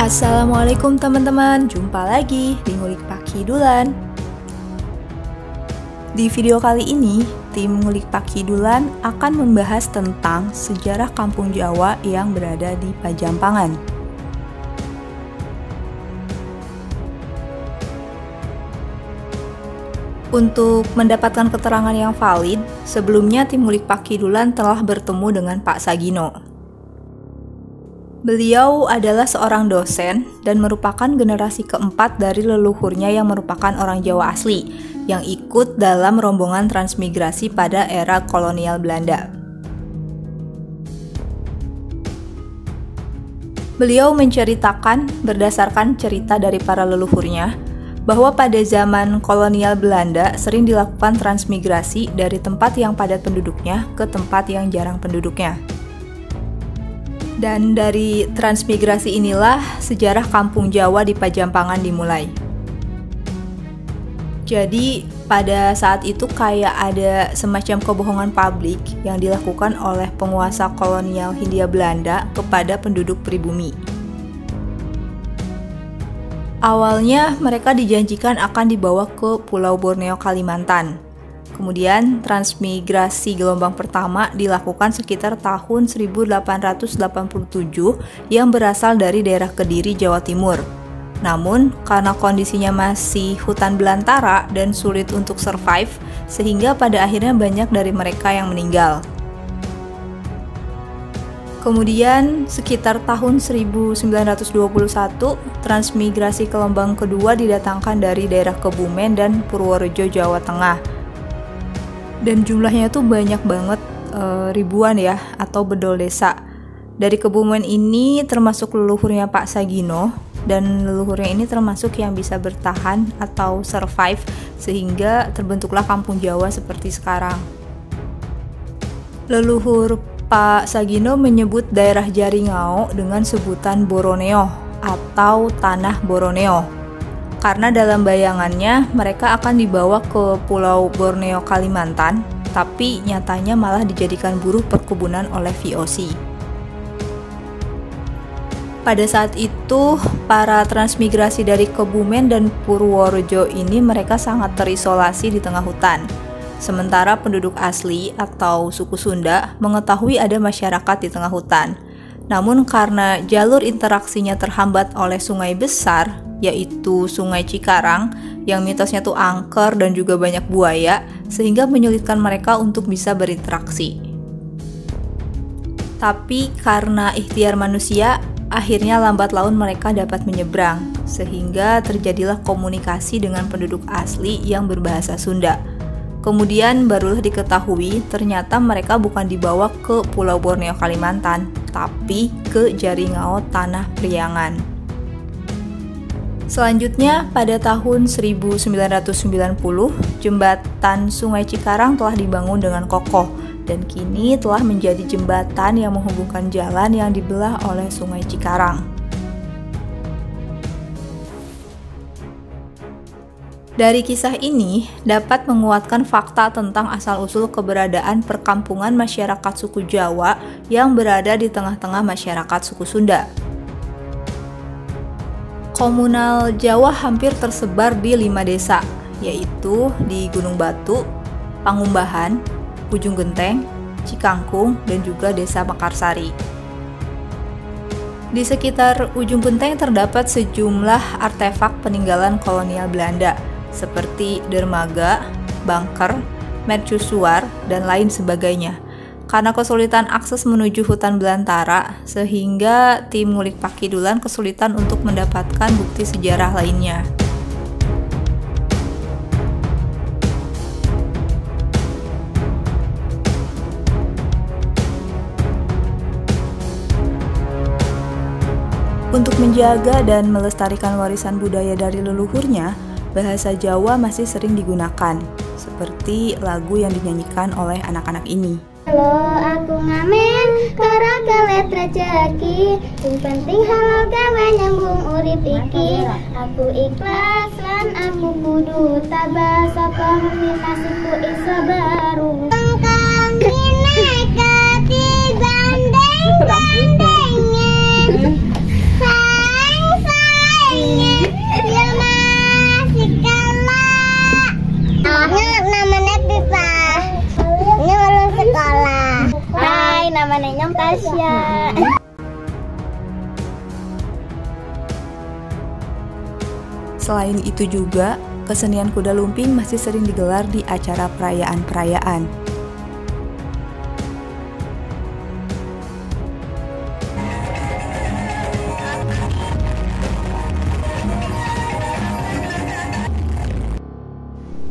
Assalamualaikum teman-teman, jumpa lagi di Ngulik Pak Hidulan. Di video kali ini, tim Ngulik Pak Hidulan akan membahas tentang sejarah kampung Jawa yang berada di Pajampangan. Untuk mendapatkan keterangan yang valid, sebelumnya tim Ngulik Pak Hidulan telah bertemu dengan Pak Sagino. Beliau adalah seorang dosen dan merupakan generasi keempat dari leluhurnya yang merupakan orang Jawa asli yang ikut dalam rombongan transmigrasi pada era kolonial Belanda. Beliau menceritakan berdasarkan cerita dari para leluhurnya bahwa pada zaman kolonial Belanda sering dilakukan transmigrasi dari tempat yang padat penduduknya ke tempat yang jarang penduduknya. Dan dari transmigrasi inilah sejarah kampung Jawa di Pajampangan dimulai. Jadi pada saat itu kayak ada semacam kebohongan publik yang dilakukan oleh penguasa kolonial Hindia Belanda kepada penduduk pribumi. Awalnya mereka dijanjikan akan dibawa ke Pulau Borneo, Kalimantan. Kemudian transmigrasi gelombang pertama dilakukan sekitar tahun 1887 yang berasal dari daerah Kediri, Jawa Timur. Namun, karena kondisinya masih hutan belantara dan sulit untuk survive, sehingga pada akhirnya banyak dari mereka yang meninggal. Kemudian, sekitar tahun 1921, transmigrasi gelombang kedua didatangkan dari daerah Kebumen dan Purworejo, Jawa Tengah. Dan jumlahnya tuh banyak banget, ribuan ya, atau bedol desa. Dari Kebumen ini termasuk leluhurnya Pak Sagino, dan leluhurnya ini termasuk yang bisa bertahan atau survive sehingga terbentuklah kampung Jawa seperti sekarang. Leluhur Pak Sagino menyebut daerah Jaringau dengan sebutan Boroneo atau Tanah Boroneo. Karena dalam bayangannya mereka akan dibawa ke Pulau Borneo, Kalimantan, tapi nyatanya malah dijadikan buruh perkebunan oleh VOC. Pada saat itu, para transmigrasi dari Kebumen dan Purworejo ini mereka sangat terisolasi di tengah hutan. Sementara penduduk asli atau suku Sunda mengetahui ada masyarakat di tengah hutan. Namun karena jalur interaksinya terhambat oleh sungai besar, yaitu Sungai Cikarang, yang mitosnya tuh angker dan juga banyak buaya, sehingga menyulitkan mereka untuk bisa berinteraksi. Tapi karena ikhtiar manusia, akhirnya lambat laun mereka dapat menyeberang, sehingga terjadilah komunikasi dengan penduduk asli yang berbahasa Sunda. Kemudian barulah diketahui ternyata mereka bukan dibawa ke Pulau Borneo, Kalimantan, tapi ke Jaringau, Tanah Priangan. Selanjutnya, pada tahun 1990, jembatan Sungai Cikarang telah dibangun dengan kokoh dan kini telah menjadi jembatan yang menghubungkan jalan yang dibelah oleh Sungai Cikarang. Dari kisah ini dapat menguatkan fakta tentang asal-usul keberadaan perkampungan masyarakat suku Jawa yang berada di tengah-tengah masyarakat suku Sunda. Komunal Jawa hampir tersebar di 5 desa, yaitu di Gunung Batu, Pangumbahan, Ujung Genteng, Cikangkung, dan juga Desa Mekarsari. Di sekitar Ujung Genteng terdapat sejumlah artefak peninggalan kolonial Belanda, seperti dermaga, bunker, mercusuar, dan lain sebagainya. Karena kesulitan akses menuju hutan belantara, sehingga tim Ngulik Pak Hidulan kesulitan untuk mendapatkan bukti sejarah lainnya. Untuk menjaga dan melestarikan warisan budaya dari leluhurnya, bahasa Jawa masih sering digunakan, seperti lagu yang dinyanyikan oleh anak-anak ini. Halo, aku ngamen karena let rejeki. Sing penting halal gawe nyambung urip iki. Aku ikhlas lan aku kudu tabah sapa nasibku iso baru. Kang bineka di bandeng-bandengnya. Sang Selain itu juga, kesenian kuda lumping masih sering digelar di acara perayaan-perayaan.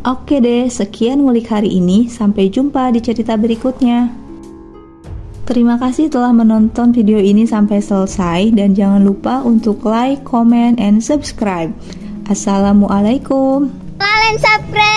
Oke deh, sekian ngulik hari ini. Sampai jumpa di cerita berikutnya. Terima kasih telah menonton video ini sampai selesai dan jangan lupa untuk like, comment, and subscribe. Assalamualaikum. Kalian subscribe.